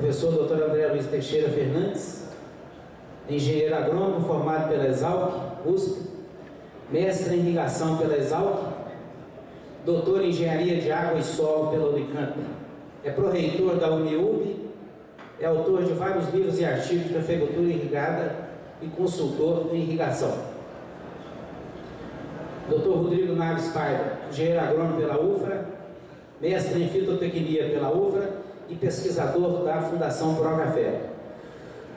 Professor Dr. André Luiz Teixeira Fernandes, engenheiro agrônomo formado pela Exalc, USP, mestre em irrigação pela Exalc, doutor em engenharia de água e solo pela Unicamp. É pró-reitor da Uniub, é autor de vários livros e artigos de cafeicultura irrigada e consultor em irrigação. Dr. Rodrigo Naves Paiva, engenheiro agrônomo pela UFRA, mestre em fitotecnia pela UFRA e pesquisador da Fundação Procafé.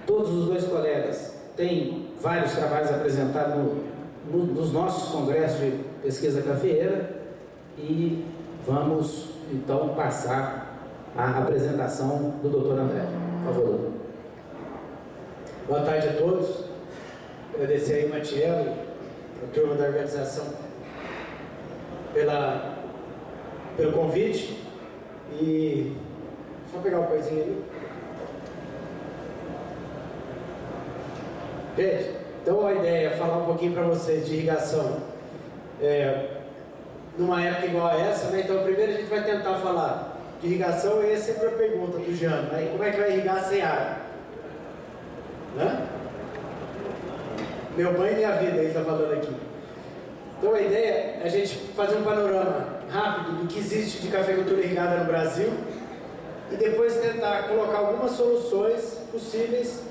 Todos os dois colegas têm vários trabalhos apresentados nos nossos congressos de pesquisa cafeeira e vamos então passar a apresentação do Dr. André. Por favor, doutor. Boa tarde a todos. Agradecer aí, Matiello, a turma da organização, pelo convite. E só pegar uma coisinha ali. Gente, então a ideia é falar um pouquinho para vocês de irrigação numa época igual a essa, né? Então primeiro a gente vai tentar falar de irrigação, e essa é sempre a pergunta do Jano, né? Como é que vai irrigar sem água? Né? Meu banho e minha vida, ele está falando aqui. Então a ideia é a gente fazer um panorama rápido do que existe de cafeicultura irrigada no Brasil e depois tentar colocar algumas soluções possíveis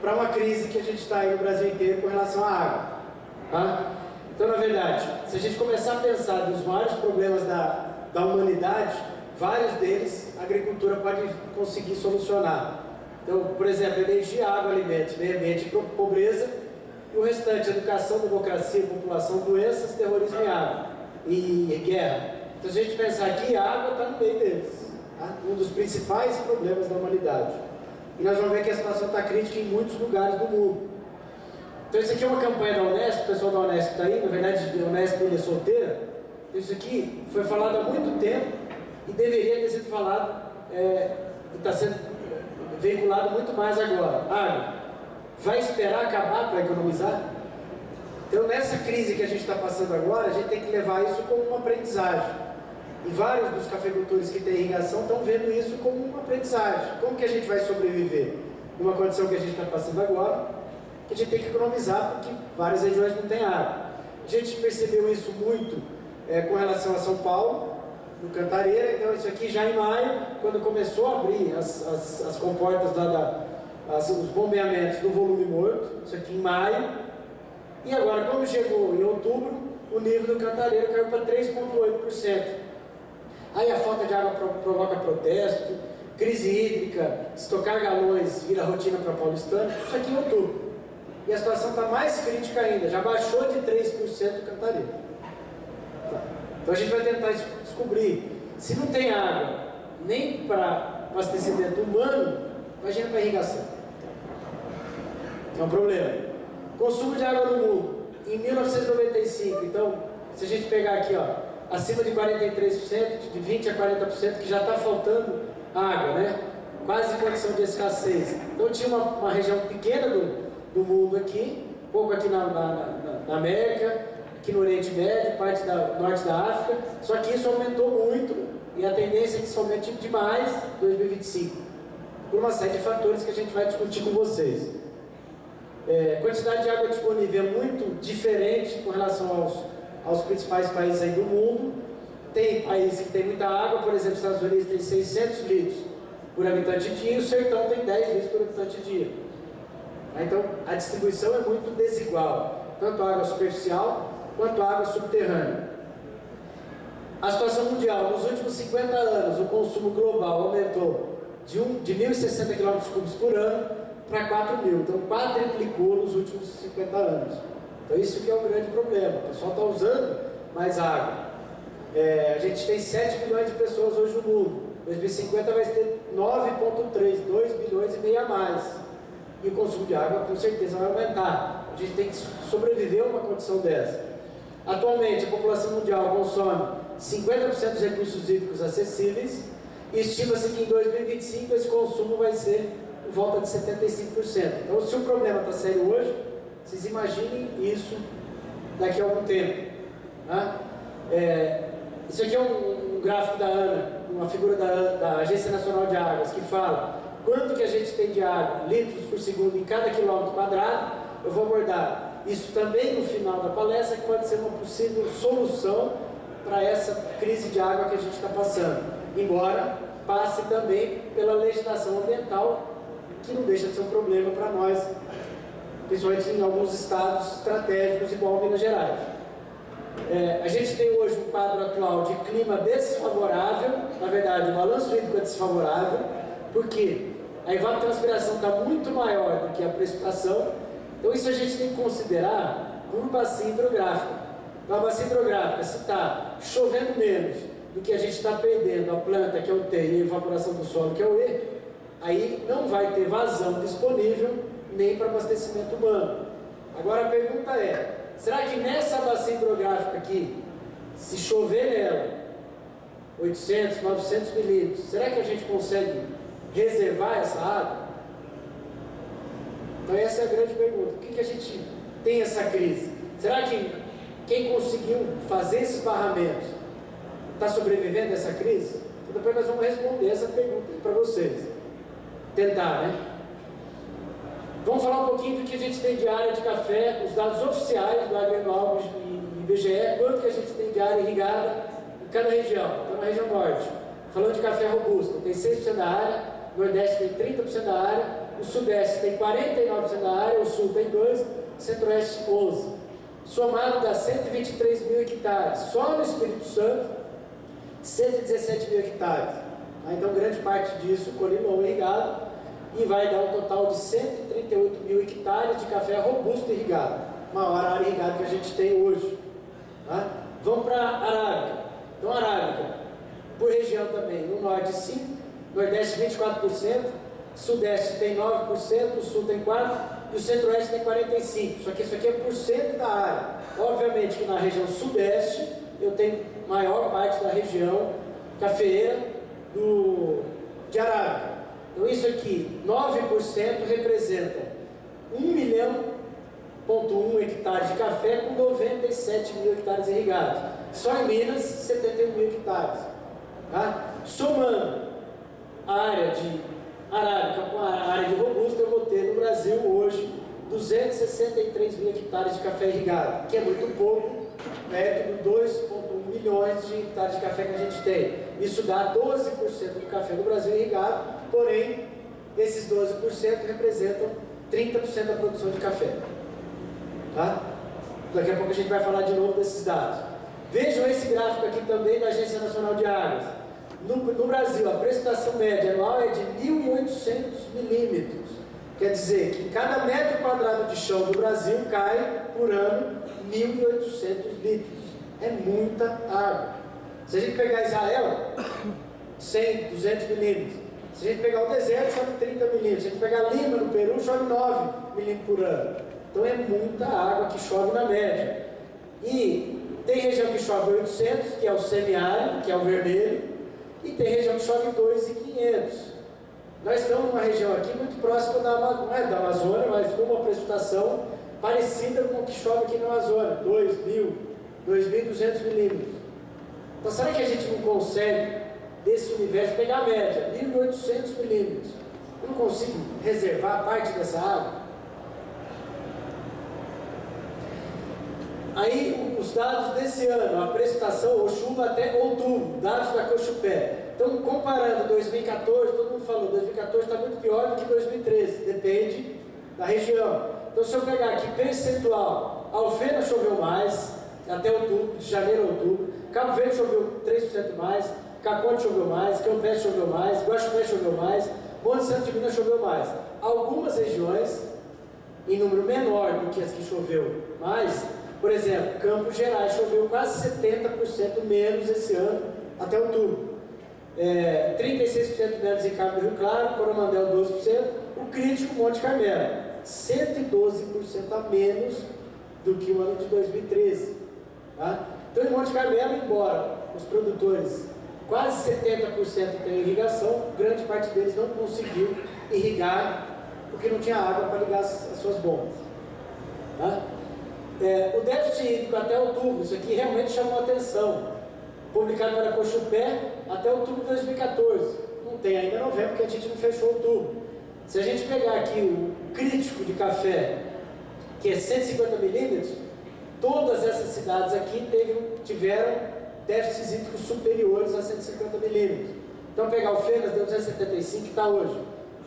para uma crise que a gente está aí no Brasil inteiro com relação à água. Tá? Então, na verdade, se a gente começar a pensar nos vários problemas da humanidade, vários deles a agricultura pode conseguir solucionar. Então, por exemplo, energia, água, alimentos, meio ambiente e pobreza, e o restante, educação, democracia, população, doenças, terrorismo e água, e guerra. Então, se a gente pensar aqui, a água está no meio deles. Tá? Um dos principais problemas da humanidade. E nós vamos ver que a situação está crítica em muitos lugares do mundo. Então isso aqui é uma campanha da Unesp, o pessoal da Unesp está aí, na verdade a Unesp é solteira. Então isso aqui foi falado há muito tempo e deveria ter sido falado, está sendo veiculado muito mais agora. Água, vai esperar acabar para economizar? Então nessa crise que a gente está passando agora, a gente tem que levar isso como uma aprendizagem. E vários dos cafeicultores que têm irrigação estão vendo isso como uma aprendizagem. Como que a gente vai sobreviver numa condição que a gente está passando agora, que a gente tem que economizar porque várias regiões não têm água. A gente percebeu isso muito com relação a São Paulo, no Cantareira. Então isso aqui já em maio, quando começou a abrir as comportas os bombeamentos do volume morto, isso aqui em maio. E agora, quando chegou em outubro, o nível do Cantareira caiu para 3,8%. Aí a falta de água provoca protesto, crise hídrica, estocar galões vira rotina para paulistano, isso aqui em outubro. E a situação está mais crítica ainda, já baixou de 3% do Cantareira. Tá. Então a gente vai tentar descobrir, se não tem água nem para abastecimento humano, imagina para irrigação. É um problema. Consumo de água no mundo, em 1995, então, se a gente pegar aqui, ó, acima de 43%, de 20% a 40%, que já está faltando água, né? Quase condição de escassez. Então tinha uma região pequena do mundo aqui, pouco aqui na América, aqui no Oriente Médio, parte do norte da África, só que isso aumentou muito e a tendência é que isso aumente demais em 2025, por uma série de fatores que a gente vai discutir com vocês. Quantidade de água disponível é muito diferente com relação aos principais países aí do mundo. Tem países que tem muita água, por exemplo, os Estados Unidos tem 600 litros por habitante dia, e o sertão tem 10 litros por habitante dia. Então, a distribuição é muito desigual, tanto a água superficial quanto a água subterrânea. A situação mundial, nos últimos 50 anos, o consumo global aumentou de 1.060 km3 por ano para 4.000, então quadruplicou nos últimos 50 anos. Então isso que é um grande problema, o pessoal está usando mais água. A gente tem 7 bilhões de pessoas hoje no mundo, em 2050 vai ter 9,3, 2 bilhões e meio a mais. E o consumo de água com certeza vai aumentar. A gente tem que sobreviver a uma condição dessa. Atualmente a população mundial consome 50% dos recursos hídricos acessíveis e estima-se que em 2025 esse consumo vai ser por volta de 75%. Então se o problema está sério hoje, vocês imaginem isso daqui a algum tempo. Né? Isso aqui é um gráfico da ANA, uma figura da Agência Nacional de Águas, que fala quanto que a gente tem de água, litros por segundo em cada quilômetro quadrado. Eu vou abordar isso também no final da palestra, que pode ser uma possível solução para essa crise de água que a gente está passando, embora passe também pela legislação ambiental, que não deixa de ser um problema para nós, principalmente em alguns estados estratégicos, igual Minas Gerais. A gente tem hoje um quadro atual de clima desfavorável, na verdade o balanço hídrico é desfavorável, porque a evapotranspiração está muito maior do que a precipitação, então isso a gente tem que considerar por bacia hidrográfica. Então a bacia hidrográfica, se está chovendo menos do que a gente está perdendo a planta, que é o T, e a evaporação do solo, que é o E, aí não vai ter vazão disponível nem para abastecimento humano. Agora a pergunta é, será que nessa bacia hidrográfica aqui, se chover nela 800, 900 milímetros, será que a gente consegue reservar essa água? Então essa é a grande pergunta. Por que a gente tem essa crise? Será que quem conseguiu fazer esses barramentos está sobrevivendo a essa crise? Então depois nós vamos responder essa pergunta para vocês. Tentar, né? Vamos falar um pouquinho do que a gente tem de área de café, os dados oficiais do Agranual e IBGE, quanto que a gente tem de área irrigada em cada região. Então na região norte, falando de café robusto, tem 6% da área, o Nordeste tem 30% da área, o Sudeste tem 49% da área, o Sul tem 2%, o Centro-Oeste 11%. Somado dá 123 mil hectares. Só no Espírito Santo, 117 mil hectares. Então grande parte disso colimão irrigado, e vai dar um total de 138 mil hectares de café robusto irrigado, maior área irrigada que a gente tem hoje. Tá? Vamos para a Arábica. Então, Arábica, por região também, no Norte 5%, Nordeste 24%, Sudeste tem 9%, o Sul tem 4%, e o Centro-Oeste tem 45%. Só que isso aqui é por cento da área. Obviamente que na região Sudeste, eu tenho maior parte da região cafeeira de Arábica. Então isso aqui, 9% representa 1,1 hectares de café com 97 mil hectares irrigados. Só em Minas, 71 mil hectares. Tá? Somando a área de Arábica com a área de robusta, eu vou ter no Brasil hoje 263 mil hectares de café irrigado, que é muito pouco, perto de 2,1 milhões de hectares de café que a gente tem. Isso dá 12% do café do Brasil irrigado, porém, esses 12% representam 30% da produção de café. Tá? Daqui a pouco a gente vai falar de novo desses dados. Vejam esse gráfico aqui também da Agência Nacional de Águas. No Brasil, a precipitação média anual é de 1.800 milímetros. Quer dizer que em cada metro quadrado de chão do Brasil cai, por ano, 1.800 litros. É muita água. Se a gente pegar Israel, 100, 200 milímetros. Se a gente pegar o deserto, chove 30 milímetros. Se a gente pegar Lima, no Peru, chove 9 milímetros por ano. Então é muita água que chove na média. E tem região que chove 800, que é o semiárido, que é o vermelho. E tem região que chove 2.500. Nós estamos numa região aqui muito próxima não é da Amazônia, mas com uma precipitação parecida com o que chove aqui na Amazônia, 2.000, 2.200 milímetros. Então será que a gente não consegue, desse universo, pegar a média, 1.800 milímetros? Eu não consigo reservar parte dessa água? Aí, os dados desse ano, a precipitação ou chuva até outubro, dados da Cochupé. Então, comparando 2014, todo mundo falou, 2014 está muito pior do que 2013, depende da região. Então, se eu pegar aqui percentual, Alfena choveu mais, até outubro, de janeiro a outubro, Cabo Verde choveu 3% mais, Caconde choveu mais, Campeche choveu mais, Guaxupé choveu mais, Monte Santo de Minas choveu mais. Algumas regiões, em número menor do que as que choveu mais, por exemplo, Campos Gerais choveu quase 70% menos esse ano, até outubro. 36% menos em Cabo do Rio Claro, Coromandel 12%, o crítico Monte Carmelo, 112% a menos do que o ano de 2013. Tá? Então, em Monte Carmelo, embora os produtores, quase 70% tenham irrigação, grande parte deles não conseguiu irrigar, porque não tinha água para ligar as suas bombas. Tá? O déficit hídrico até outubro, isso aqui realmente chamou a atenção. Publicado pela Cochupé até outubro de 2014. Não tem ainda novembro, porque a gente não fechou outubro. Se a gente pegar aqui o crítico de café, que é 150 milímetros, todas essas cidades aqui tiveram déficits hídricos superiores a 150 milímetros. Então, pegar o Furnas, deu 275, que está hoje.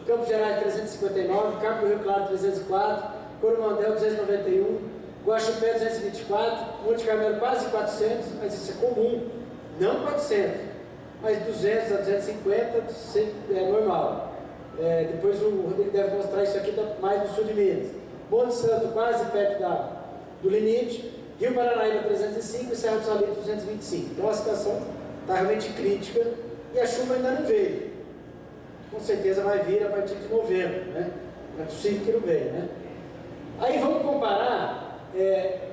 Campos Gerais, 359, Campo do Rio Claro, 304, Coromandel, 291, Guaxupé, 224, Monte Carmelo, quase 400, mas isso é comum, não 400, mas 200 a 250 é normal. Depois o Rodrigo deve mostrar isso aqui mais no sul de Minas. Monte Santo, quase perto do limite, Rio Paranaíba, 305 e Serra do Salito, 225. Então a situação está realmente crítica e a chuva ainda não veio. Com certeza vai vir a partir de novembro, né? Não é possível que não venha, né? Aí vamos comparar,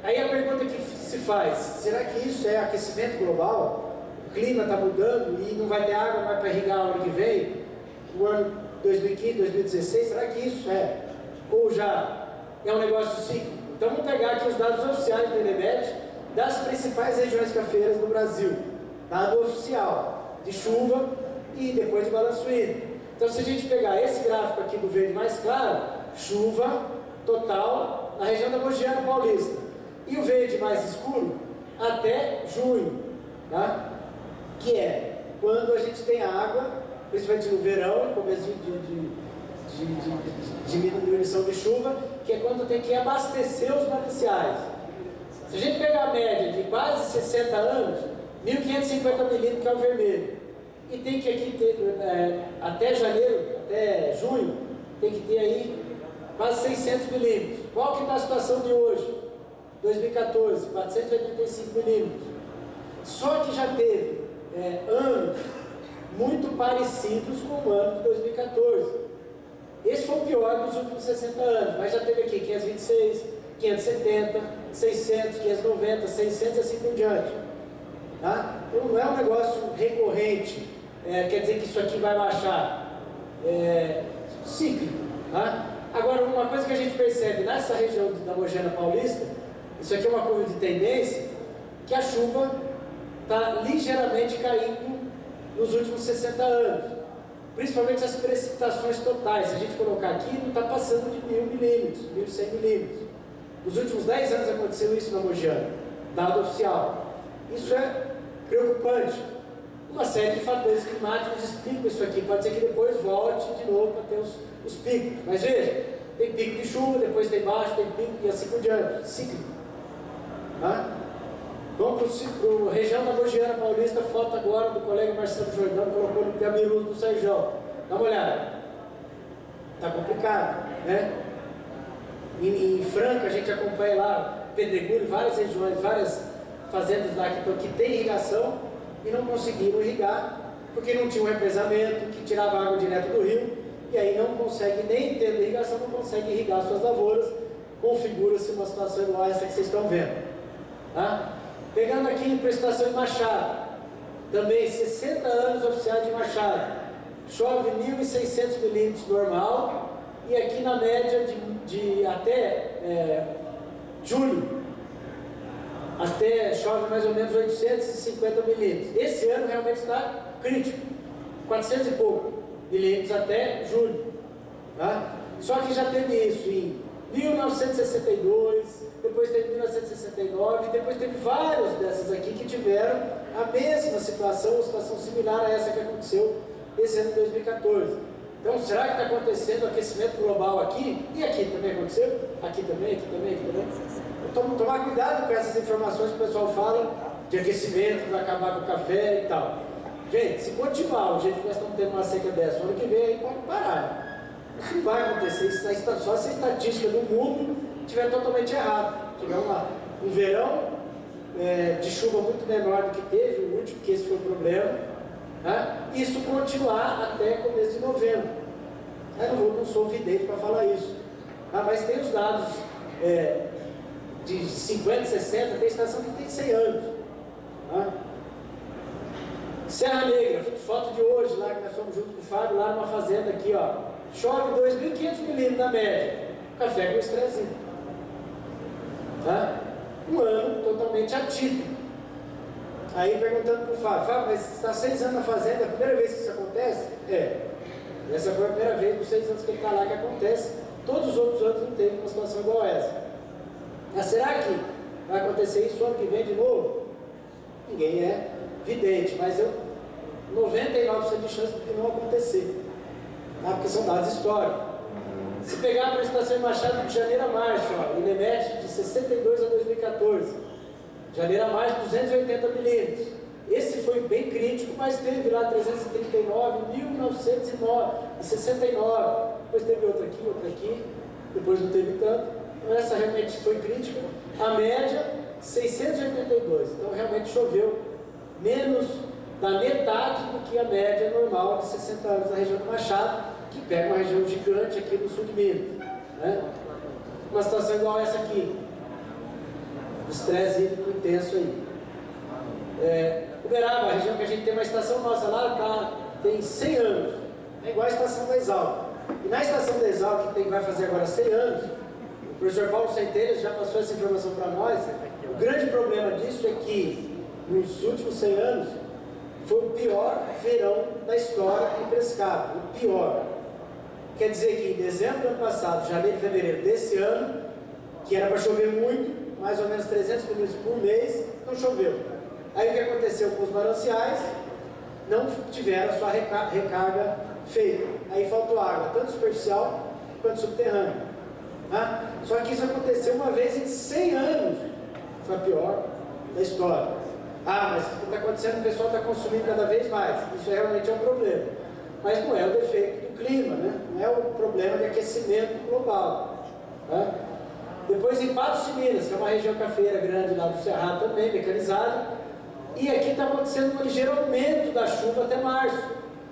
aí a pergunta que se faz, será que isso é aquecimento global? O clima está mudando e não vai ter água mais para irrigar o ano que vem? O ano 2015, 2016, será que isso ou já é um negócio cíclico? Então vamos pegar aqui os dados oficiais do INEMET das principais regiões cafeeiras do Brasil. Dado oficial de chuva e depois de balanço hídrico. Então se a gente pegar esse gráfico aqui do verde mais claro, chuva total na região da Mogiana Paulista. E o verde mais escuro até junho, tá? Que é quando a gente tem água, principalmente no verão, começo de diminuição de chuva, que é quando tem que abastecer os mananciais. Se a gente pegar a média de quase 60 anos, 1.550 milímetros, que é o vermelho, e tem que aqui ter, até janeiro, até junho, tem que ter aí quase 600 milímetros. Qual que está a situação de hoje? 2014, 485 milímetros. Só que já teve anos muito parecidos com o ano de 2014. Esse foi o pior dos últimos 60 anos, mas já teve aqui 526, 570, 600, 590, 600 e assim por diante. Tá? Então não é um negócio recorrente, quer dizer que isso aqui vai baixar. Cíclico. Tá? Agora, uma coisa que a gente percebe nessa região da Mogiana Paulista, isso aqui é uma curva de tendência, que a chuva está ligeiramente caindo nos últimos 60 anos, principalmente as precipitações totais. Se a gente colocar aqui, não está passando de 1.000 milímetros, 1.100 milímetros. Nos últimos 10 anos aconteceu isso na Mogiana, dado oficial. Isso é preocupante. Uma série de fatores climáticos explicam isso aqui. Pode ser que depois volte de novo para ter os picos. Mas veja, tem pico de chuva, depois tem baixo, tem pico e assim por diante. Cíclico. Tá? Vamos para a região da Mogiana Paulista, foto agora do colega Marcelo Jordão, colocou no Piabiru do Serjão. Dá uma olhada. Está complicado, né? Em Franca, a gente acompanha lá, Pedregulho, várias regiões, várias fazendas lá que tem irrigação e não conseguiram irrigar, porque não tinha um represamento que tirava água direto do rio, e aí não consegue, nem tendo irrigação, não consegue irrigar suas lavouras. Configura-se uma situação igual a essa que vocês estão vendo. Tá? Pegando aqui para a situação em Machado, também 60 anos oficiais de Machado, chove 1.600 milímetros normal, e aqui na média de até julho, até chove mais ou menos 850 milímetros. Esse ano realmente está crítico, 400 e pouco milímetros até julho. Tá? Só que já teve isso em 1962, depois teve 1969, depois teve vários dessas aqui que tiveram a mesma situação, uma situação similar a essa que aconteceu esse ano de 2014. Então, será que está acontecendo aquecimento global aqui? E aqui também aconteceu? Aqui também, aqui também, aqui também. Então, tomar cuidado com essas informações que o pessoal fala de aquecimento, vai acabar com o café e tal. Gente, se continuar o jeito que nós estamos tendo uma seca dessa, ano que vem aí pode parar. Isso não vai acontecer, só se a estatística do mundo estiver totalmente errada. Tiver um verão de chuva muito menor do que teve, o último, que esse foi o problema, né? Isso continuar até começo de novembro. Eu não sou vidente para falar isso, mas tem os dados de 50, 60, tem estação que tem 100 anos. Serra Negra, foto de hoje, lá que nós fomos junto com o Fábio, lá numa fazenda aqui, ó. Chove 2.500 milímetros na média, café com estresse. Tá? Um ano totalmente atípico. Aí perguntando para o Fábio, mas está 6 anos na fazenda, é a primeira vez que isso acontece? Essa foi a primeira vez nos 6 anos que ele está lá que acontece. Todos os outros anos não teve uma situação igual a essa. Mas será que vai acontecer isso ano que vem de novo? Ninguém é vidente, mas 99% de chance de não acontecer, tá? Porque são dados históricos. Se pegar a precipitação em Machado de janeiro a março, ó, o INEMET de 62 a 2014, janeiro a março 280 milímetros. Esse foi bem crítico, mas teve lá 339, 1969, depois teve outra aqui, depois não teve tanto. Então essa realmente foi crítica. A média 682, então realmente choveu menos da metade do que a média normal de 60 anos na região do Machado, que pega uma região gigante aqui no sul de Minas, né? Uma situação igual essa aqui, estresse hídrico intenso aí. Uberaba, a região que a gente tem uma estação nossa lá, tem 100 anos, é igual a estação da Exalc. E na estação da Exalc, que vai fazer agora 100 anos, o professor Paulo Centelhas já passou essa informação para nós. O grande problema disso é que, nos últimos 100 anos, foi o pior verão da história em Piracicaba, o pior. Quer dizer que em dezembro do ano passado, janeiro e fevereiro desse ano, que era para chover muito, mais ou menos 300 milímetros por mês, não choveu. Aí o que aconteceu com os mananciais? Não tiveram a sua recarga feita. Aí faltou água, tanto superficial quanto subterrânea. Tá? Só que isso aconteceu uma vez em 100 anos. Foi a pior da história. Mas o que está acontecendo, o pessoal está consumindo cada vez mais. Isso realmente é um problema. Mas não é o defeito do clima, né? Não é o problema de aquecimento global. Tá? Depois em Patos de Minas, que é uma região cafeeira grande lá do Cerrado também, mecanizada. E aqui está acontecendo um ligeiro aumento da chuva até março.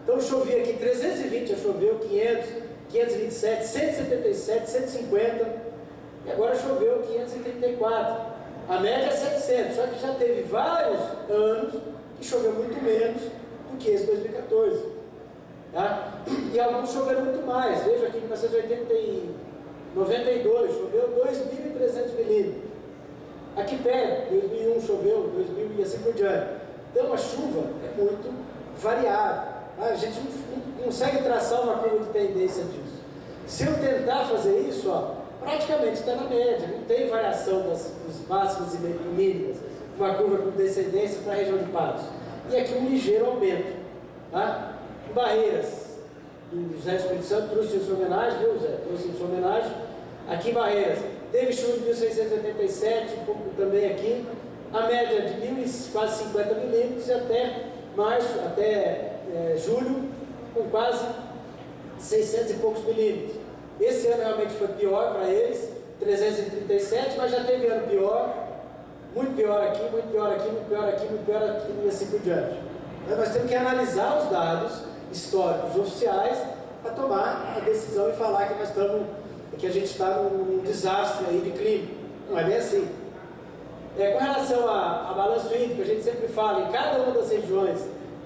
Então chovia aqui 320, já choveu 500, 527, 177, 150. E agora choveu 534. A média é 700, só que já teve vários anos que choveu muito menos do que esse 2014. Tá? E alguns choveram muito mais. Veja aqui em 1992 choveu 2.300 milímetros. Aqui perto, 2001 choveu, 2000 e assim por diante. Então a chuva é muito variável. Tá? A gente não consegue traçar uma curva de tendência disso. Se eu tentar fazer isso, praticamente está na média, não tem variação dos máximos e mínimas, uma curva com descendência para a região de Patos. E aqui um ligeiro aumento. Tá? Barreiras, o José Espírito Santo trouxe em sua homenagem, viu, Zé? Trouxe em sua homenagem. Aqui em Barreiras, teve chuva de 1687, um pouco também aqui, a média de quase 50 milímetros e até março, julho, com quase 600 e poucos milímetros. Esse ano realmente foi pior para eles, 337, mas já teve ano pior, muito pior aqui, muito pior aqui, muito pior aqui, muito pior aqui e assim por diante. Então nós temos que analisar os dados históricos oficiais para tomar a decisão e falar que a gente está num desastre aí de clima. Não é bem assim. Com relação a balanço hídrico, a gente sempre fala, em cada uma das regiões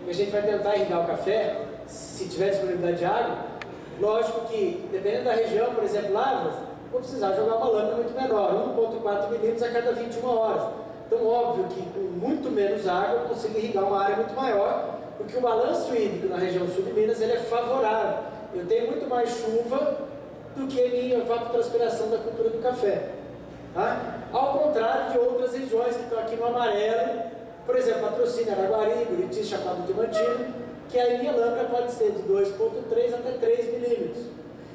que a gente vai tentar irrigar o café, se tiver disponibilidade de água, lógico que, dependendo da região, por exemplo, Lavras, vou precisar jogar uma lâmina muito menor, 1,4 milímetros a cada 21 horas. Então, óbvio que com muito menos água eu consigo irrigar uma área muito maior, porque o balanço hídrico na região sul de Minas ele é favorável. Eu tenho muito mais chuva do que minha evapotranspiração da cultura do café. Tá? Ao contrário de outras regiões que estão aqui no amarelo, por exemplo, Patrocínio, Araguari, Buriti, Chapada Diamantina, que a minha lâmina pode ser de 2,3 até 3 milímetros.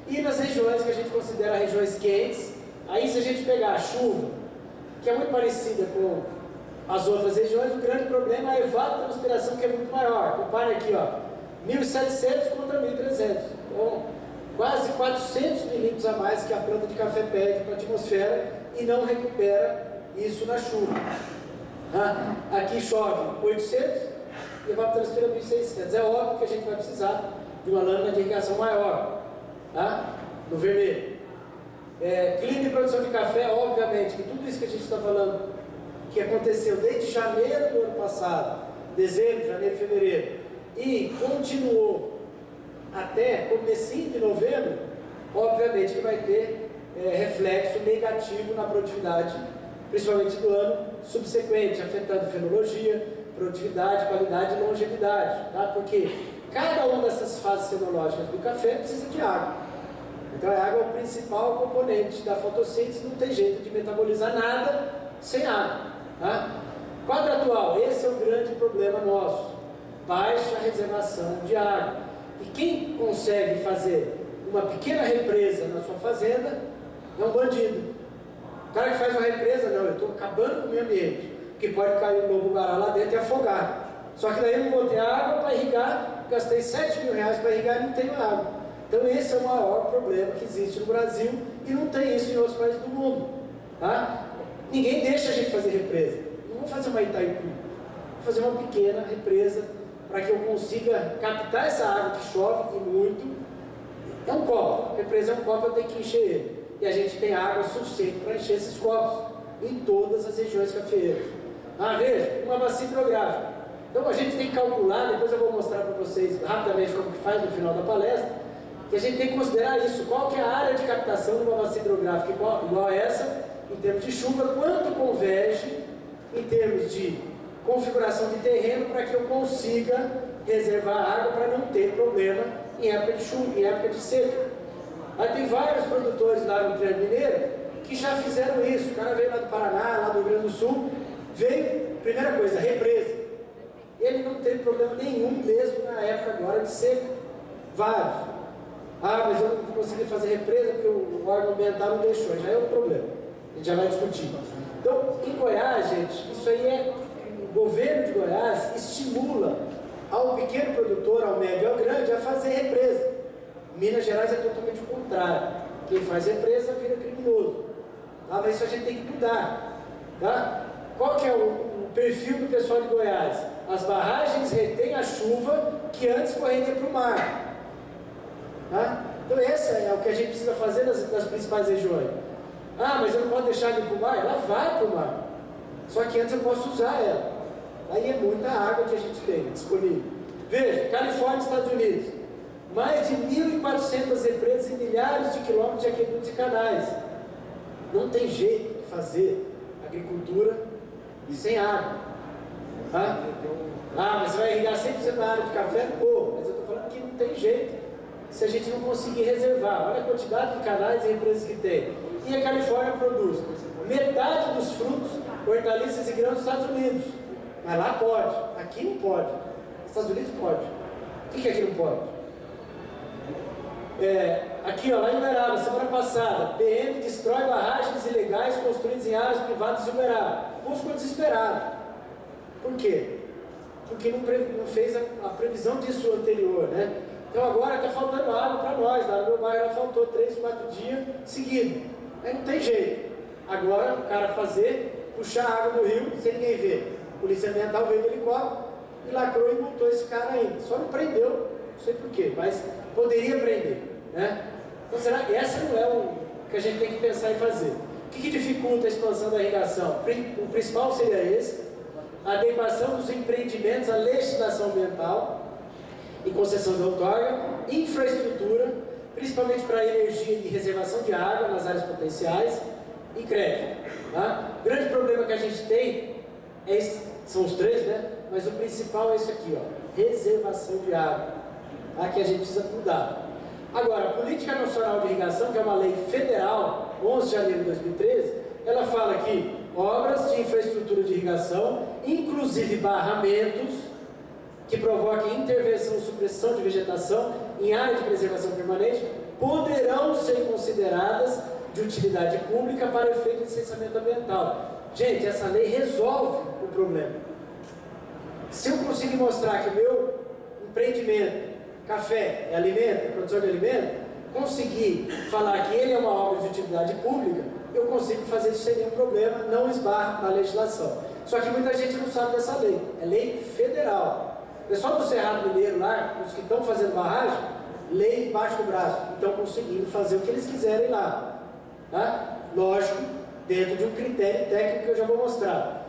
E nas regiões que a gente considera regiões quentes, aí se a gente pegar a chuva, que é muito parecida com as outras regiões, o grande problema é a evapotranspiração, que é muito maior. Compare aqui, 1.700 contra 1.300. Então, quase 400 milímetros a mais que a planta de café perde para a atmosfera e não recupera isso na chuva. Aqui chove 800 e evapotranspira 1.600. É óbvio que a gente vai precisar de uma lâmina de irrigação maior, no vermelho. Clima e produção de café, obviamente, que tudo isso que a gente está falando, que aconteceu desde janeiro do ano passado, dezembro, janeiro, fevereiro, e continuou até comecinho de novembro, obviamente que vai ter reflexo negativo na produtividade, principalmente do ano subsequente, afetando fenologia, produtividade, qualidade e longevidade, tá? Porque cada uma dessas fases fenológicas do café precisa de água. Então a água é o principal componente da fotossíntese, não tem jeito de metabolizar nada sem água. Tá? Quadro atual, esse é o grande problema nosso, baixa reservação de água. E quem consegue fazer uma pequena represa na sua fazenda é um bandido. O cara que faz uma represa, não, eu estou acabando com o meio ambiente, porque pode cair um lobo-guará lá dentro e afogar. Só que daí eu não vou ter água para irrigar, gastei R$7.000 para irrigar e não tenho água. Então esse é o maior problema que existe no Brasil e não tem isso em outros países do mundo. Tá? Ninguém deixa a gente fazer represa. Não vou fazer uma Itaipu, vou fazer uma pequena represa para que eu consiga captar essa água que chove e muito. É um copo, represa é um copo, eu tenho que encher ele. E a gente tem água suficiente para encher esses copos em todas as regiões cafeeiras. Veja, uma bacia hidrográfica. Então a gente tem que calcular, depois eu vou mostrar para vocês rapidamente como que faz no final da palestra, que a gente tem que considerar isso, qual que é a área de captação de uma bacia hidrográfica igual a essa, em termos de chuva, quanto converge em termos de configuração de terreno para que eu consiga reservar água para não ter problema em época de chuva, em época de seca. Aí tem vários produtores lá no Triângulo Mineiro que já fizeram isso. O cara veio lá do Paraná, lá do Rio Grande do Sul, veio, primeira coisa, represa. Ele não teve problema nenhum mesmo na época agora de seca. Vários. Mas eu não consegui fazer represa porque o órgão ambiental não deixou. Já é um problema. A gente já vai discutir. Então, em Goiás, gente, isso aí é... O governo de Goiás estimula ao pequeno produtor, ao médio e ao grande, a fazer represa. Minas Gerais é totalmente o contrário. Quem faz represa vira criminoso. Tá? Mas isso a gente tem que mudar. Tá? Qual que é o perfil do pessoal de Goiás? As barragens retêm a chuva que antes correria para o mar. Tá? Então esse é o que a gente precisa fazer nas principais regiões. Mas eu não posso deixar de ir para o mar? Ela vai para o mar. Só que antes eu posso usar ela. Aí é muita água que a gente tem disponível. Veja, Califórnia e Estados Unidos. Mais de 1.400 represas e milhares de quilômetros de aquedutos e canais. Não tem jeito de fazer agricultura sem água. Tá? Mas você vai irrigar 100% da área de café? Mas eu estou falando que não tem jeito se a gente não conseguir reservar. Olha a quantidade de canais e represas que tem. E a Califórnia produz metade dos frutos, hortaliças e grãos dos Estados Unidos. Mas lá pode, aqui não pode. Nos Estados Unidos pode. O que aqui não pode? Aqui, lá em Uberaba, semana passada, PM destrói barragens ilegais construídas em áreas privadas de Uberaba. O povo ficou desesperado. Por quê? Porque não fez a previsão disso anterior, né? Então agora está faltando água para nós. Lá no meu bairro ela faltou 3, 4 dias seguidos. Aí não tem jeito. Agora o cara puxar a água do rio sem ninguém ver. A polícia ambiental veio do helicóptero e lacrou e multou esse cara ainda. Só não prendeu, não sei porquê, mas poderia prender. Né? Então será que essa não é o que a gente tem que pensar em fazer? O que dificulta a expansão da irrigação? O principal seria esse: a adequação dos empreendimentos à legislação ambiental e concessão de outorga, infraestrutura, principalmente para energia e reservação de água nas áreas potenciais, e crédito. Tá? O grande problema que a gente tem são os três, né? Mas o principal é isso aqui, reservação de água, tá? Que a gente precisa mudar. Agora, a Política Nacional de Irrigação, que é uma lei federal, 11 de janeiro de 2013, ela fala que obras de infraestrutura de irrigação, inclusive barramentos, que provoquem intervenção ou supressão de vegetação em área de preservação permanente, poderão ser consideradas de utilidade pública para efeito de licenciamento ambiental. Gente, essa lei resolve o problema. Se eu conseguir mostrar que o meu empreendimento, café é alimento, é produção de alimento, conseguir falar que ele é uma obra de utilidade pública, eu consigo fazer isso sem nenhum problema, não esbarra na legislação. Só que muita gente não sabe dessa lei, é lei federal. O pessoal do Cerrado Mineiro lá, os que estão fazendo barragem, lei embaixo do braço, estão conseguindo fazer o que eles quiserem lá. Tá? Lógico, dentro de um critério técnico que eu já vou mostrar.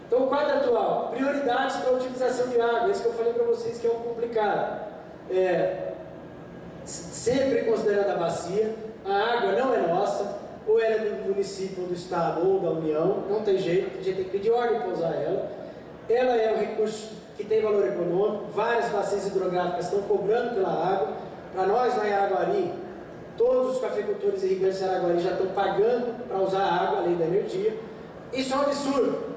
Então, o quadro atual, prioridades para a utilização de água, esse que eu falei para vocês que é um complicado. Sempre considerando a bacia, a água não é nossa, ou ela é do município, ou do estado, ou da União, não tem jeito, a gente tem que pedir ordem para usar ela. Ela é um recurso que tem valor econômico, várias bacias hidrográficas estão cobrando pela água. Para nós, lá em Araguari, todos os cafeicultores irrigantes de Araguari já estão pagando para usar a água, além da energia. Isso é um absurdo.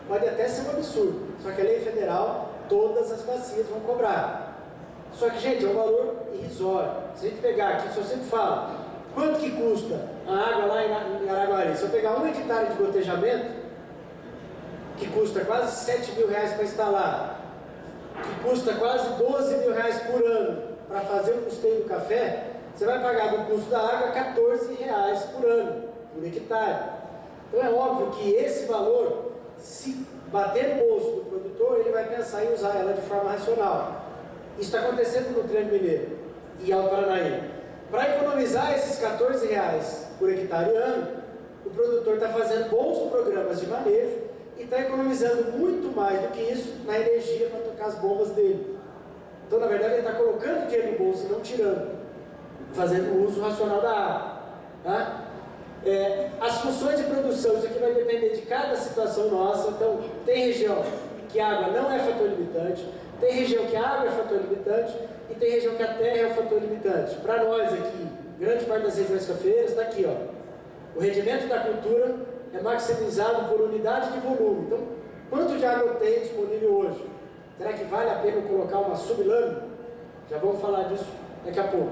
Pode até ser um absurdo, só que a lei federal, todas as bacias vão cobrar. Só que, gente, é um valor irrisório. Se a gente pegar aqui, se eu sempre falo, quanto que custa a água lá em Araguari? Se eu pegar 1 hectare de gotejamento, que custa quase R$7.000 para instalar, que custa quase R$12.000 por ano para fazer o custeio do café, você vai pagar do custo da água R$14 por ano, por hectare. Então é óbvio que esse valor, se bater no bolso do produtor, ele vai pensar em usar ela de forma racional. Isso está acontecendo no Triângulo Mineiro e Alto Paranaíba. Para economizar esses R$14 por hectare ano, o produtor está fazendo bons programas de manejo e está economizando muito mais do que isso na energia para tocar as bombas dele. Então, na verdade, ele está colocando dinheiro no bolso e não tirando, fazendo o uso racional da água. Tá? As funções de produção, isso aqui vai depender de cada situação nossa. Então, tem região que a água não é fator limitante, tem região que a água é fator limitante e tem região que a terra é o fator limitante. Para nós aqui, grande parte das regiões cafeeiras está aqui, ó. O rendimento da cultura é maximizado por unidade de volume. Então, quanto de água eu tenho disponível hoje? Será que vale a pena colocar uma sublâmina? Já vamos falar disso daqui a pouco.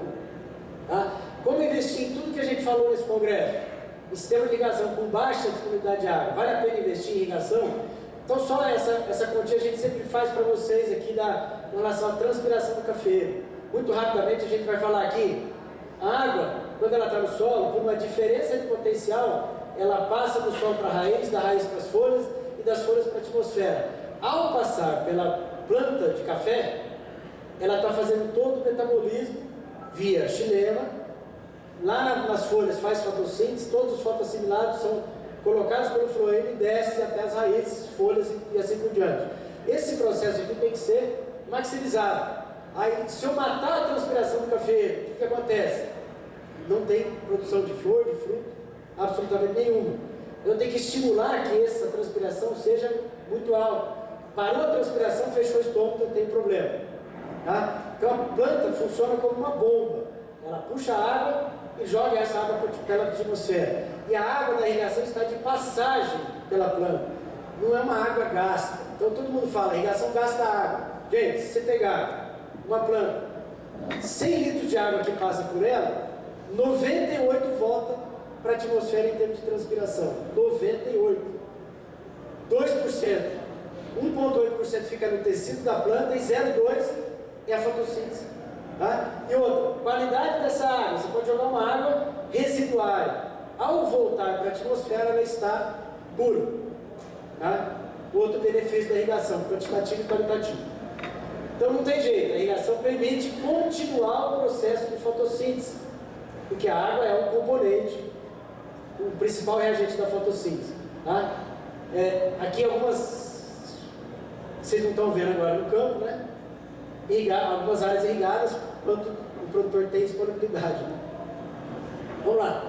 Tá? Como investir em tudo que a gente falou nesse congresso? Em sistema de irrigação com baixa disponibilidade de água. Vale a pena investir em irrigação? Então, só essa quantia a gente sempre faz para vocês aqui com relação à transpiração do cafeiro. Muito rapidamente a gente vai falar aqui. A água, quando ela está no solo, por uma diferença de potencial, ela passa do solo para a raiz, da raiz para as folhas e das folhas para a atmosfera. Ao passar pela planta de café, ela está fazendo todo o metabolismo via xilema. Lá nas folhas faz fotossíntese, todos os fotoassimilados são colocados pelo floema e descem até as raízes, folhas e assim por diante. Esse processo aqui tem que ser maximizado. Aí, se eu matar a transpiração do café, o que acontece? Não tem produção de flor, de fruto, absolutamente nenhuma. Eu tenho que estimular que essa transpiração seja muito alta. Parou a transpiração, fechou o estômago, então tem problema. Tá? Então a planta funciona como uma bomba. Ela puxa a água e joga essa água pela atmosfera. E a água da irrigação está de passagem pela planta. Não é uma água gasta. Então todo mundo fala, a irrigação gasta água. Gente, se você pegar uma planta, 100 litros de água que passa por ela, 98 volta para a atmosfera em termos de transpiração. 98. 2%. 1,8% fica no tecido da planta e 0,2% é a fotossíntese. Tá? E outra, qualidade dessa água, você pode jogar uma água residuária. Ao voltar para a atmosfera, ela está pura. Tá? Outro benefício da irrigação, quantitativo e qualitativo. Então não tem jeito, a irrigação permite continuar o processo de fotossíntese, porque a água é um componente, o principal reagente da fotossíntese. Tá? Aqui algumas, vocês não estão vendo agora no campo, né? Algumas áreas irrigadas, quanto o produtor tem disponibilidade. Né? Vamos lá.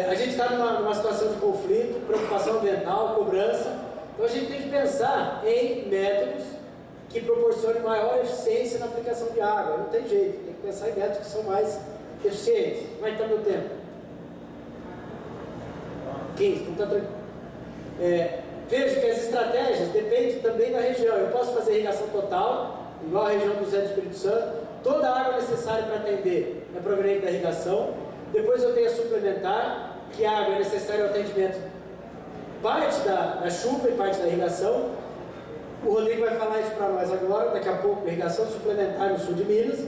A gente está numa situação de conflito, preocupação ambiental, cobrança. Então a gente tem que pensar em métodos que proporcionem maior eficiência na aplicação de água. Não tem jeito, tem que pensar em métodos que são mais eficientes. Como é que está meu tempo? 15, então está tranquilo. Vejo que as estratégias dependem também da região. Eu posso fazer irrigação total, igual a região do Zé do Espírito Santo. Toda a água necessária para atender é proveniente da irrigação. Depois eu tenho a suplementar, que a água é necessária ao atendimento parte da chuva e parte da irrigação. O Rodrigo vai falar isso para nós agora, daqui a pouco, irrigação suplementar no sul de Minas.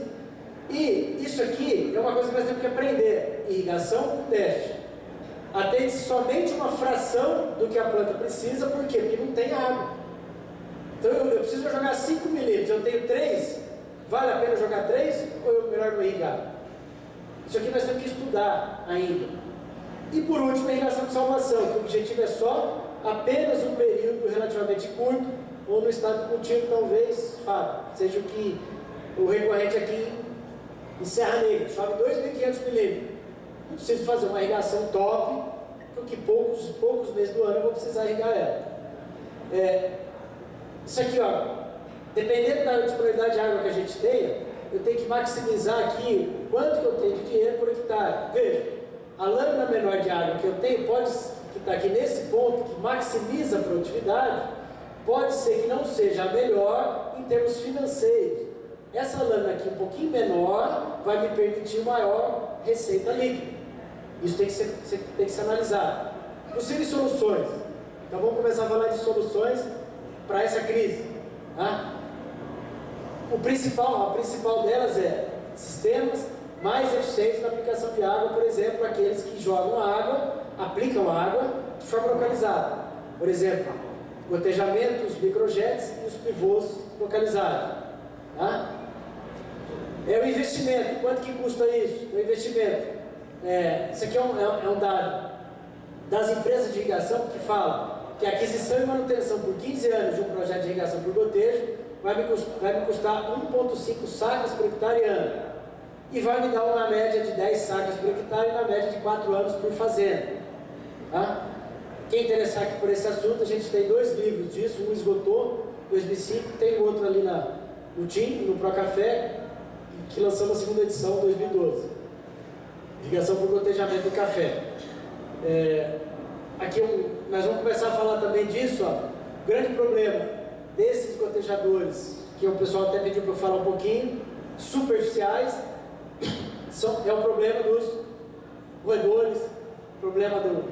E isso aqui é uma coisa que nós temos que aprender. Irrigação com déficit. Atende-se somente uma fração do que a planta precisa, por quê? Porque não tem água. Então eu preciso jogar 5 milímetros, eu tenho 3, vale a pena jogar 3 ou melhor não irrigar? Isso aqui nós temos que estudar ainda. E por último, a irrigação de salvação, que o objetivo é só apenas um período relativamente curto, ou no estado de cultivo talvez, seja o que o recorrente aqui em Serra Negra, chove 2.500 milímetros. Não preciso fazer uma irrigação top, porque poucos meses do ano eu vou precisar irrigar ela. Isso aqui, ó, dependendo da disponibilidade de água que a gente tenha, eu tenho que maximizar aqui o quanto que eu tenho de dinheiro por hectare. Veja, a lâmina menor de água que eu tenho, que está aqui nesse ponto, que maximiza a produtividade, pode ser que não seja a melhor em termos financeiros. Essa lâmina aqui um pouquinho menor vai me permitir maior receita líquida. Isso tem que ser analisado. Possíveis soluções. Então vamos começar a falar de soluções para essa crise. Tá? A principal delas é sistemas mais eficientes na aplicação de água, por exemplo, aqueles que jogam água, aplicam água de forma localizada. Por exemplo, gotejamento, os microjets e os pivôs localizados. Tá? É o investimento. Quanto que custa isso? O investimento. Isso aqui é um dado das empresas de irrigação que fala que a aquisição e manutenção por 15 anos de um projeto de irrigação por gotejo vai me custar 1,5 sacas por hectare ano. E vai me dar uma média de 10 sacas por hectare e na média de 4 anos por fazenda. Tá? Quem interessar aqui por esse assunto, a gente tem 2 livros disso, um esgotou, 2005, tem outro ali no TIM, no Procafé, que lançamos a segunda edição, 2012. Irrigação por gotejamento do café. Aqui nós vamos começar a falar também disso. O grande problema desses gotejadores, que o pessoal até pediu para eu falar um pouquinho, superficiais, é o problema dos roedores, problema do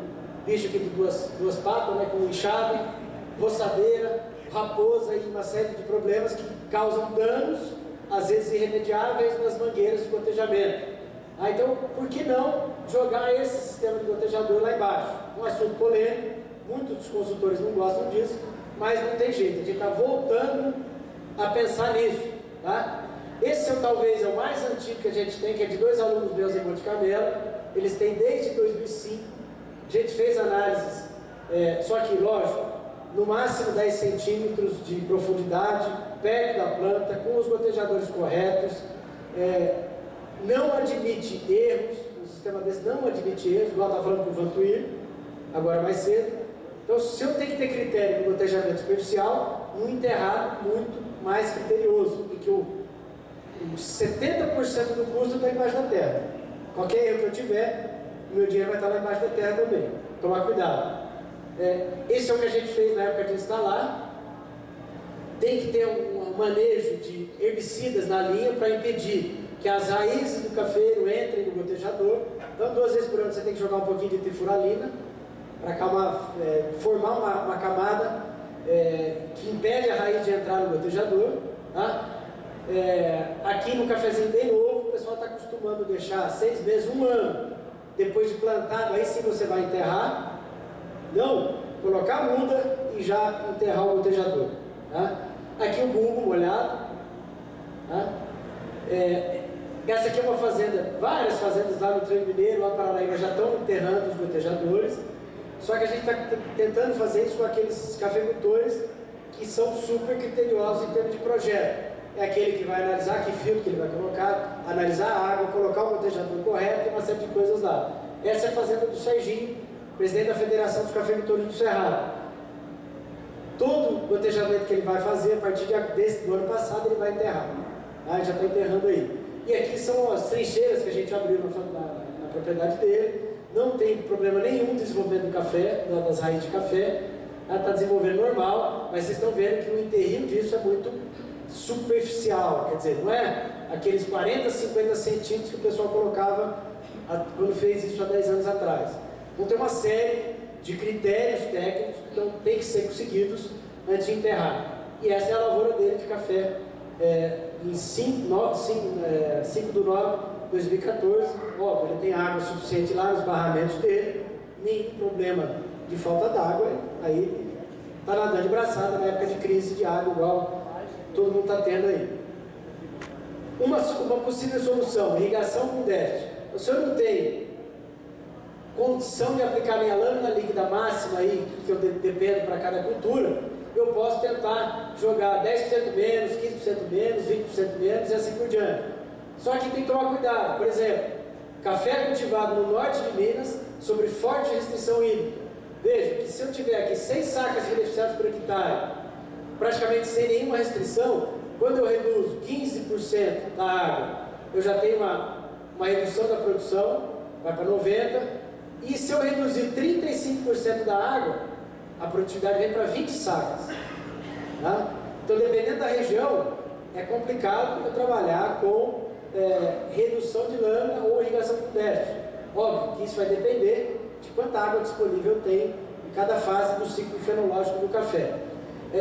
bicho aqui de duas patas, né, com enxame, roçadeira, raposa e uma série de problemas que causam danos, às vezes irremediáveis, nas mangueiras de gotejamento. Então, por que não jogar esse sistema de gotejador lá embaixo? Um assunto polêmico, muitos dos consultores não gostam disso, mas não tem jeito, a gente está voltando a pensar nisso. Tá? Esse talvez é o mais antigo que a gente tem, que é de 2 alunos meus em Monte Carmelo, eles têm desde 2005, a gente fez análises, só que, lógico, no máximo 10 centímetros de profundidade, perto da planta, com os gotejadores corretos, não admite erros, o sistema desse não admite erros, igual eu estava falando com o Vantuir, agora mais cedo. Então, se eu tenho que ter critério de gotejamento superficial, um enterrado muito mais criterioso, porque os 70% do custo está embaixo da terra. Qualquer erro que eu tiver, o meu dinheiro vai estar lá embaixo da terra também. Tomar cuidado. Esse é o que a gente fez na época de instalar. Tem que ter um manejo de herbicidas na linha para impedir que as raízes do cafeiro entrem no gotejador. Então, 2 vezes por ano você tem que jogar um pouquinho de tefuralina para formar uma camada que impede a raiz de entrar no gotejador. Tá? Aqui no cafezinho bem novo, o pessoal está acostumando a deixar 6 meses, 1 ano depois de plantado, aí sim você vai enterrar. Não, colocar a muda e já enterrar o gotejador. Tá? Aqui o bulbo molhado. Tá? Essa aqui é uma fazenda, várias fazendas lá no Trevo Mineiro, lá para Paraíba, já estão enterrando os gotejadores. Só que a gente está tentando fazer isso com aqueles cafeicultores que são super criteriosos em termos de projeto. É aquele que vai analisar que filtro que ele vai colocar, analisar a água, colocar o gotejador correto e uma série de coisas lá. Essa é a fazenda do Serginho, presidente da Federação dos Cafeicultores do Cerrado. Todo gotejamento que ele vai fazer, a partir do ano passado, ele vai enterrar. Tá? Ele já está enterrando aí. E aqui são as trincheiras que a gente abriu na propriedade dele. Não tem problema nenhum de desenvolvimento do café, das raízes de café. Ela está desenvolvendo normal, mas vocês estão vendo que o enterrinho disso é muito superficial. Quer dizer, não é aqueles 40, 50 centímetros que o pessoal colocava quando fez isso há 10 anos atrás. Então tem uma série de critérios técnicos que tem que ser seguidos antes de enterrar. E essa é a lavoura dele de café em 5 de 9 de 2014. Óbvio, ele tem água suficiente lá nos barramentos dele, nenhum problema de falta d'água. Aí está nadando de braçada na época de crise de água, igual todo mundo está tendo aí. Uma possível solução: irrigação com déficit. Se eu não tenho condição de aplicar minha lâmina líquida máxima aí, que eu dependo para cada cultura, eu posso tentar jogar 10% menos, 15% menos, 20% menos e assim por diante. Só que tem que tomar cuidado. Por exemplo, café cultivado no norte de Minas, sobre forte restrição hídrica. Veja que se eu tiver aqui 6 sacas beneficiadas por hectare praticamente sem nenhuma restrição, quando eu reduzo 15% da água, eu já tenho uma redução da produção, vai para 90%, e se eu reduzir 35% da água, a produtividade vem para 20 sacas. Tá? Então, dependendo da região, é complicado eu trabalhar com redução de lâmina ou irrigação com déficit. Óbvio que isso vai depender de quanta água disponível tem em cada fase do ciclo fenológico do café.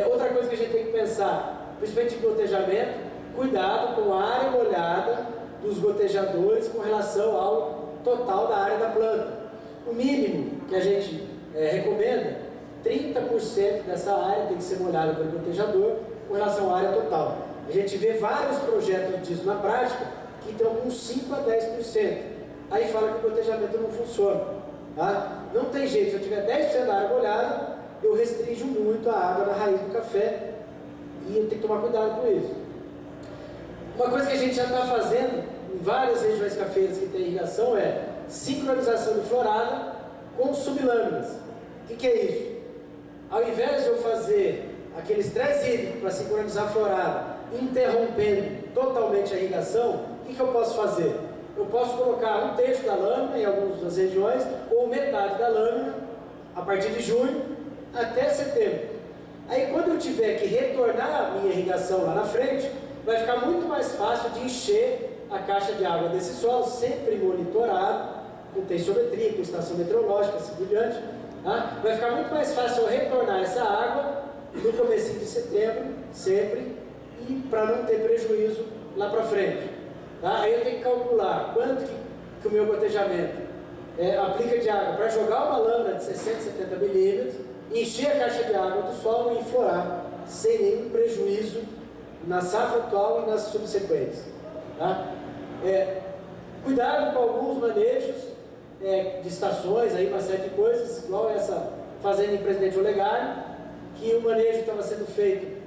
Outra coisa que a gente tem que pensar, principalmente em gotejamento, cuidado com a área molhada dos gotejadores com relação ao total da área da planta. O mínimo que a gente recomenda, 30% dessa área tem que ser molhada pelo gotejador com relação à área total. A gente vê vários projetos disso na prática que estão com 5 a 10%. Aí fala que o gotejamento não funciona. Tá? Não tem jeito, se eu tiver 10% da área molhada, eu restringo muito a água da raiz do café e eu tenho que tomar cuidado com isso. Uma coisa que a gente já está fazendo em várias regiões cafeiras que tem irrigação é sincronização de florada com sublâminas. O que é isso? Ao invés de eu fazer aquele estresse hídrico para sincronizar a florada, interrompendo totalmente a irrigação, o que eu posso fazer? Eu posso colocar 1/3 da lâmina em algumas das regiões, ou metade da lâmina, a partir de junho até setembro. Aí quando eu tiver que retornar a minha irrigação lá na frente, vai ficar muito mais fácil de encher a caixa de água desse solo, sempre monitorado, com tensiometria, com estação meteorológica, assim por diante. Tá? Vai ficar muito mais fácil eu retornar essa água no começo de setembro, sempre, e para não ter prejuízo lá para frente. Tá? Aí eu tenho que calcular quanto que o meu gotejamento aplica de água para jogar uma lâmina de 60, 70 milímetros, encher a caixa de água do solo e florar, sem nenhum prejuízo na safra atual e nas subsequentes. Tá? Cuidado com alguns manejos de estações, aí uma série de coisas, igual essa fazenda em Presidente Olegário, que o manejo estava sendo feito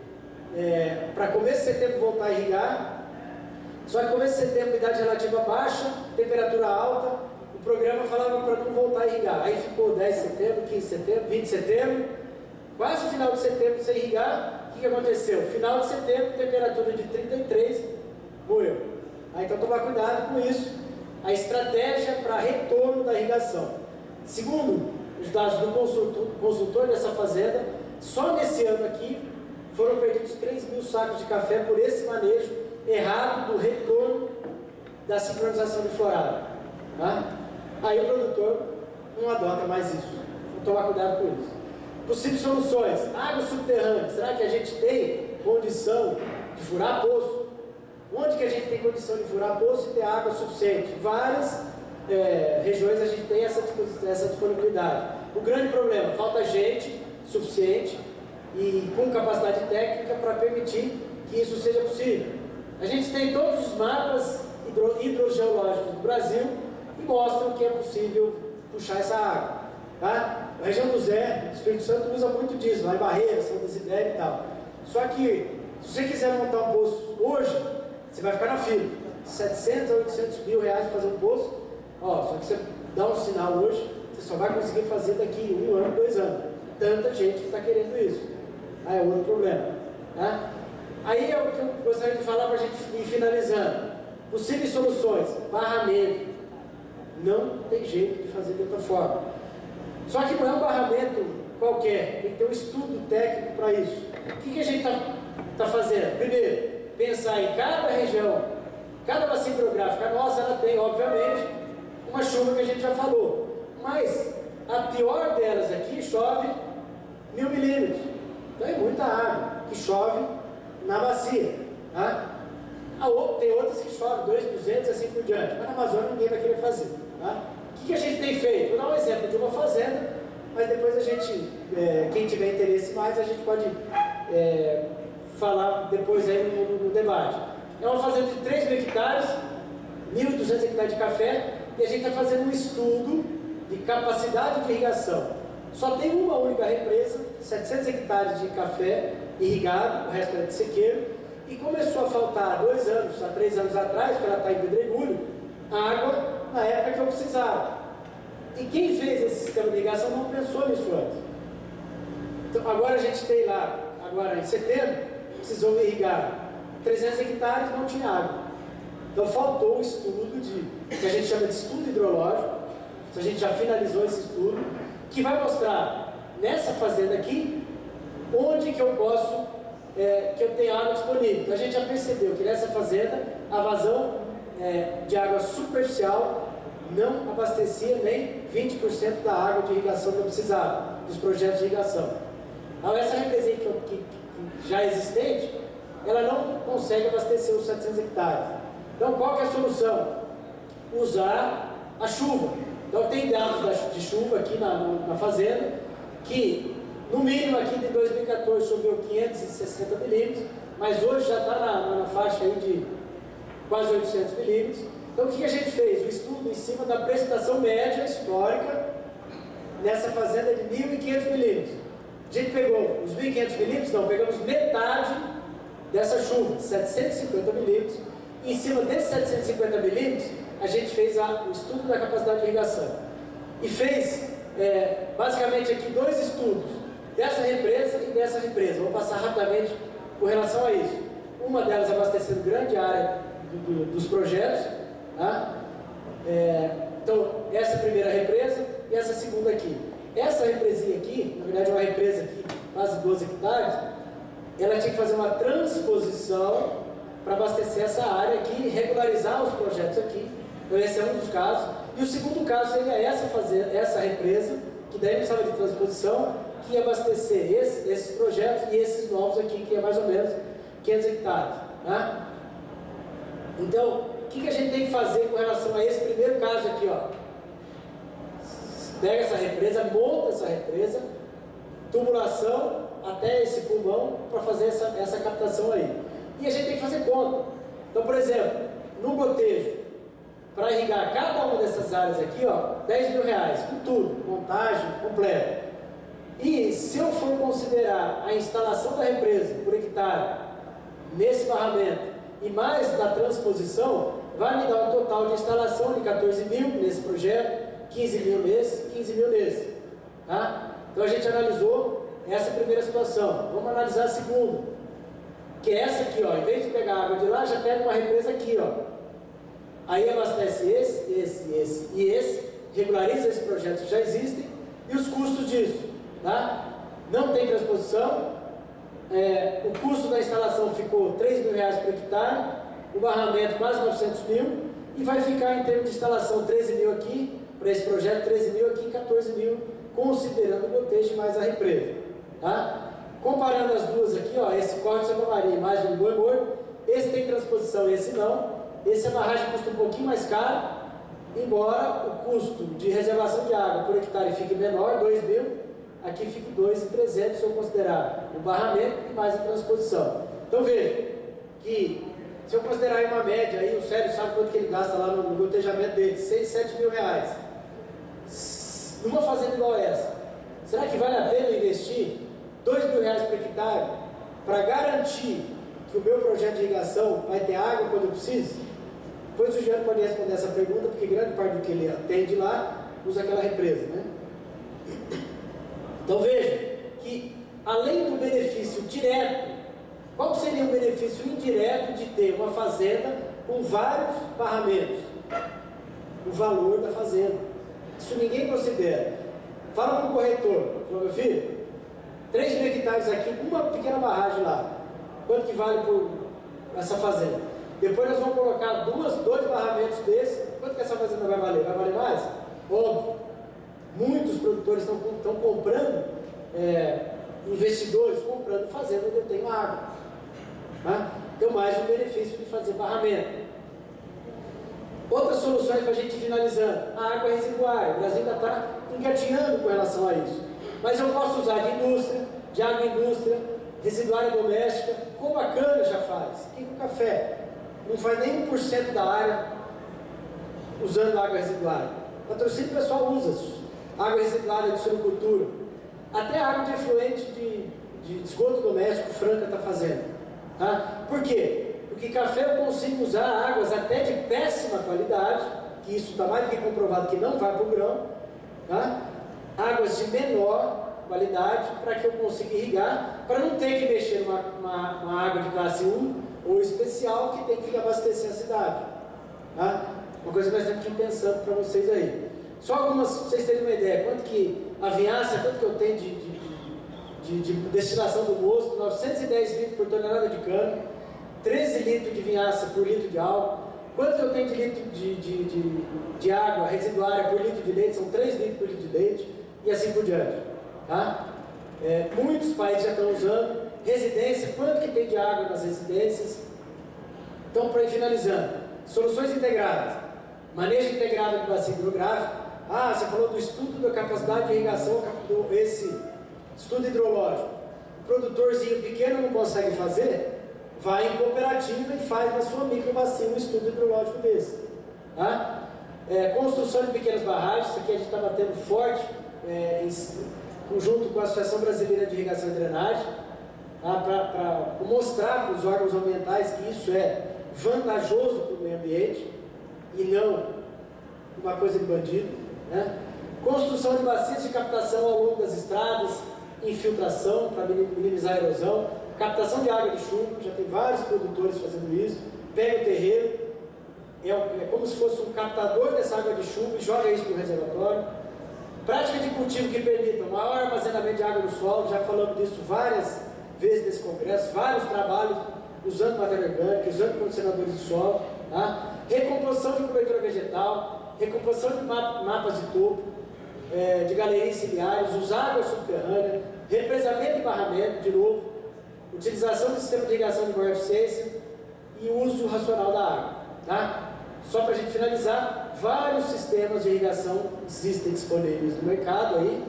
para começo de setembro voltar a irrigar, só que começo de setembro, umidade relativa baixa, temperatura alta, o programa falava para não voltar a irrigar. Aí ficou 10 de setembro, 15 de setembro, 20 de setembro, quase o final de setembro sem irrigar. O que aconteceu? Final de setembro, temperatura de 33, morreu. Aí, então tomar cuidado com isso, a estratégia para retorno da irrigação. Segundo os dados do consultor dessa fazenda, só nesse ano aqui foram perdidos 3 mil sacos de café por esse manejo errado do retorno da sincronização de florada. Tá? Aí o produtor não adota mais isso. Vamos tomar cuidado com isso. Possíveis soluções: água subterrânea. Será que a gente tem condição de furar poço? Onde que a gente tem condição de furar poço e ter água suficiente? Várias regiões a gente tem essa disponibilidade. O grande problema: falta gente suficiente e com capacidade técnica para permitir que isso seja possível. A gente tem todos os mapas hidrogeológicos do Brasil que mostram que é possível puxar essa água. Tá? A região do Zé, o Espírito Santo usa muito disso, lá em Barreira, São Desidério e tal. Só que, se você quiser montar um poço hoje, você vai ficar na fila. 700 a 800 mil reais para fazer um poço. Só que você dá um sinal hoje, você só vai conseguir fazer daqui 1 ano, 2 anos. Tanta gente que está querendo isso. Aí é outro problema. Tá? Aí é o que eu gostaria de falar para a gente ir finalizando. Possíveis soluções: barramento. Não tem jeito de fazer de outra forma. Só que não é um barramento qualquer, tem que ter um estudo técnico para isso. O que a gente está fazendo? Primeiro, pensar em cada região, cada bacia hidrográfica nossa, ela tem, obviamente, uma chuva que a gente já falou. Mas a pior delas aqui chove 1000 milímetros. Então é muita água que chove na bacia. Tá? Tem outras que chovem 200 e assim por diante, mas na Amazônia ninguém vai querer fazer. Tá? O que a gente tem feito? Vou dar um exemplo de uma fazenda, mas depois a gente, quem tiver interesse mais, a gente pode falar depois aí no debate. É uma fazenda de 3 mil hectares, 1.200 hectares de café, e a gente está fazendo um estudo de capacidade de irrigação. Só tem uma única represa, 700 hectares de café irrigado, o resto é de sequeiro, e começou a faltar 2 anos, há 3 anos atrás, porque ela está em Pedregulho, água na época que eu precisava. E quem fez esse sistema de irrigação não pensou nisso antes. Então agora a gente tem lá, agora em setembro, precisou irrigar 300 hectares, não tinha água. Então faltou o estudo que a gente chama de estudo hidrológico, a gente já finalizou esse estudo, que vai mostrar nessa fazenda aqui, onde que eu posso, que eu tenho água disponível. Então a gente já percebeu que nessa fazenda, a vazão de água superficial não abastecia nem 20% da água de irrigação que eu precisava, dos projetos de irrigação. Então essa represinha que já é existente, ela não consegue abastecer os 700 hectares. Então qual que é a solução? Usar a chuva. Então tem dados de chuva aqui na fazenda, que no mínimo aqui de 2014 choveu 560 milímetros, mas hoje já está na faixa aí de quase 800 milímetros. Então o que a gente fez? O estudo em cima da precipitação média histórica nessa fazenda de 1.500 milímetros. A gente pegou os 1.500 milímetros, não, pegamos metade dessa chuva, 750 milímetros, e em cima desses 750 milímetros, a gente fez o estudo da capacidade de irrigação. E fez, basicamente aqui, 2 estudos, dessa represa e dessa represa. Vou passar rapidamente com relação a isso. Uma delas abastecendo grande área dos projetos, tá? Então, essa primeira represa e essa segunda aqui. Essa represinha aqui, na verdade é uma represa aqui, quase 12 hectares, ela tinha que fazer uma transposição para abastecer essa área aqui, regularizar os projetos aqui. Então esse é um dos casos. E o segundo caso seria essa represa, que daí não precisava de transposição, que ia abastecer esses projetos e esses novos aqui, que é mais ou menos 500 hectares. Tá? Então, o que a gente tem que fazer com relação a esse primeiro caso aqui, ó? Pega essa represa, monta essa represa, tubulação até esse pulmão para fazer essa captação aí. E a gente tem que fazer conta. Então, por exemplo, no gotejo, para irrigar cada uma dessas áreas aqui, ó, R$10.000, com tudo, montagem completa. E se eu for considerar a instalação da represa por hectare nesse barramento e mais da transposição, vai me dar um total de instalação de 14 mil nesse projeto, 15 mil nesse, 15 mil nesse. Tá? Então a gente analisou essa primeira situação. Vamos analisar a segunda, que é essa aqui, ó. Em vez de pegar água de lá, já pega uma represa aqui, ó. Aí abastece esse e esse, regulariza esses projetos que já existem e os custos disso. Tá? Não tem transposição, o custo da instalação ficou R$3.000 por hectare, o barramento quase 900 mil, e vai ficar em termos de instalação 13 mil aqui, para esse projeto 13 mil aqui, 14 mil, considerando o gotejo mais a represa. Tá? Comparando as duas aqui, ó, esse corte de Santa Maria mais um boi morto, esse tem transposição e esse não. Esse a barragem custa um pouquinho mais caro, embora o custo de reservação de água por hectare fique menor, 2 mil, aqui fica 2.300 se eu considerar o barramento e mais a transposição. Então veja que se eu considerar aí uma média, aí o Sérgio sabe quanto que ele gasta lá no gotejamento dele, 6, 7 mil reais. Numa fazenda igual essa, será que vale a pena investir R$2.000 por hectare para garantir que o meu projeto de irrigação vai ter água quando eu preciso? Depois o Jean pode responder essa pergunta, porque grande parte do que ele atende lá usa aquela represa, né? Então veja que, além do benefício direto, qual seria o benefício indireto de ter uma fazenda com vários barramentos? O valor da fazenda. Isso ninguém considera. Fala para um corretor, fala, meu filho, 3 mil hectares aqui, uma pequena barragem lá. Quanto que vale por essa fazenda? Depois nós vamos colocar dois barramentos desses. Quanto que essa fazenda vai valer? Vai valer mais? Óbvio. Muitos produtores estão comprando, investidores comprando fazenda onde eu tenho água. Tá? Então, mais um benefício de fazer barramento. Outras soluções para a gente ir finalizando. A água residuária. O Brasil ainda está engatinhando com relação a isso. Mas eu posso usar de indústria, de agroindústria, residuária doméstica, como a cana já faz. E com o café. Não faz nem 1% da área usando água residuária. Patrocínio o pessoal usa água residuária de suinocultura. Até água de efluente de esgoto doméstico, Franca está fazendo. Tá? Por quê? Porque café eu consigo usar águas até de péssima qualidade, que isso está mais do que comprovado que não vai para o grão. Tá? Águas de menor qualidade para que eu consiga irrigar, para não ter que mexer numa água de classe 1 ou especial que tem que abastecer a cidade. Tá? Uma coisa que nós temos que ir pensando para vocês aí. Só algumas, para vocês terem uma ideia, quanto que a vinhaça, quanto que eu tenho de destilação do mosto, 910 litros por tonelada de cana, 13 litros de vinhaça por litro de álcool. Quanto eu tenho de litro de água residuária por litro de leite? São 3 litros por litro de leite, e assim por diante. Tá? Muitos países já estão usando. Residência, quanto que tem de água nas residências? Então, para ir finalizando, soluções integradas, manejo integrado de bacia hidrográfico. Você falou do estudo da capacidade de irrigação, esse estudo hidrológico. O produtorzinho pequeno não consegue fazer, vai em cooperativa e faz na sua microbacia um estudo hidrológico desse. Tá? Construção de pequenas barragens, isso aqui a gente está batendo forte, junto com a Associação Brasileira de Irrigação e Drenagem, tá? Para mostrar para os órgãos ambientais que isso é vantajoso para o meio ambiente e não uma coisa de bandido. Né? Construção de bacias de captação ao longo das estradas, infiltração para minimizar a erosão, captação de água de chuva, já tem vários produtores fazendo isso. Pega o terreiro, é como se fosse um captador dessa água de chuva e joga isso para o reservatório. Prática de cultivo que permita maior armazenamento de água no solo, já falamos disso várias vezes nesse congresso, vários trabalhos usando matéria orgânica, usando condicionadores de solo. Tá? Recomposição de cobertura vegetal, recomposição de mapas de topo, de galerias ciliares, usar água subterrânea, represamento e barramento, de novo, utilização do sistema de irrigação de maior eficiência e uso racional da água. Tá? Só para a gente finalizar, vários sistemas de irrigação existem disponíveis no mercado aí,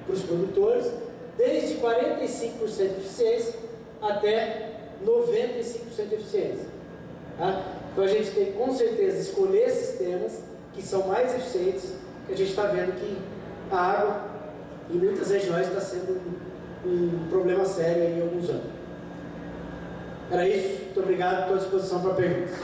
para os produtores, desde 45% de eficiência até 95% de eficiência. Tá? Então a gente tem que com certeza escolher sistemas que são mais eficientes, que a gente está vendo que a água em muitas regiões está sendo um problema sério em alguns anos. Era isso, muito obrigado, estou à disposição para perguntas.